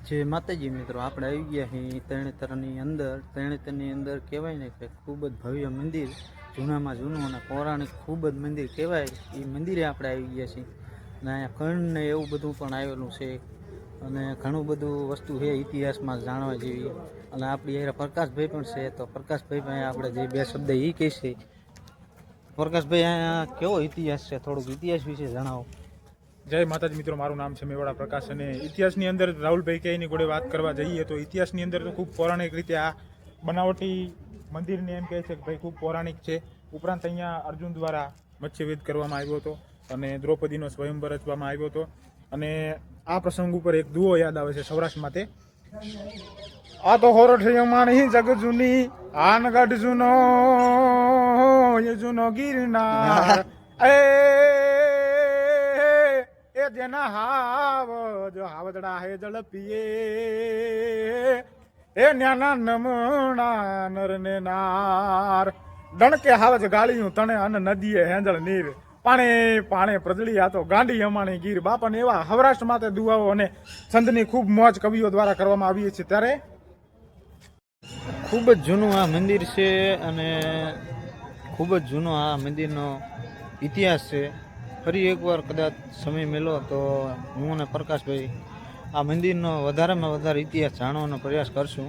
જે માતાજી મિત્રો આપણે આવી ગયા છીએ તરણેતરની અંદર કહેવાય ને કે ખૂબ જ ભવ્ય મંદિર, જૂનામાં જૂનું અને પૌરાણિક ખૂબ જ મંદિર કહેવાય. એ મંદિરે આપણે આવી ગયા છીએ અને અહીંયા ખંડ ને એવું બધું પણ આવેલું છે અને ઘણું બધું વસ્તુ છે ઇતિહાસમાં જાણવા જેવી. અને આપણી યાર પ્રકાશભાઈ પણ છે, તો પ્રકાશભાઈ પાસે આપણે જે બે શબ્દ એ કહેશે. પ્રકાશભાઈ, અહીંયા કેવો ઇતિહાસ છે, થોડુંક ઇતિહાસ વિશે જણાવો. જય માતાજી મિત્રો, મારું નામ છે મેવાડા પ્રકાશ. અને ઇતિહાસની અંદર રાહુલભાઈ કઈની જોડે વાત કરવા જઈએ તો ઇતિહાસની અંદર તો ખૂબ પૌરાણિક રીતે આ બનાવટી મંદિરને એમ કહે છે કે ભાઈ ખૂબ પૌરાણિક છે. ઉપરાંત અહીંયા અર્જુન દ્વારા મત્સ્યવેદ કરવામાં આવ્યો હતો અને દ્રૌપદીનો સ્વયંવર રચવામાં આવ્યો હતો. અને આ પ્રસંગ ઉપર એક દુઓ યાદ આવે છે સૌરાષ્ટ્ર માટે. આ તો હોરઠ માણી જગ જૂની આનગઢ જૂનો એ જૂનો ગિરનાર એ જેના હાવજડા હે જળ પીએ એ ન્યાના નમણા નર ને નાર ડણકે હાવજ ગાળિયું તણે અન નદીએ હેંજળ નીર પાણે પાણે પ્રજળી આ તો ગાંડી અમાણી ગીર. બાપાને એવા સૌરાષ્ટ્ર માટે દુઆઓ અને છંદની ખૂબ મોજ કવિઓ દ્વારા કરવામાં આવી છે. ત્યારે ખૂબ જ જૂનું આ મંદિર છે અને ખૂબ જ જૂનો આ મંદિરનો ઇતિહાસ છે. ફરી એકવાર કદાચ સમય મળ્યો તો હું અને પ્રકાશભાઈ આ મંદિરનો વધારેમાં વધારે ઇતિહાસ જાણવાનો પ્રયાસ કરશું.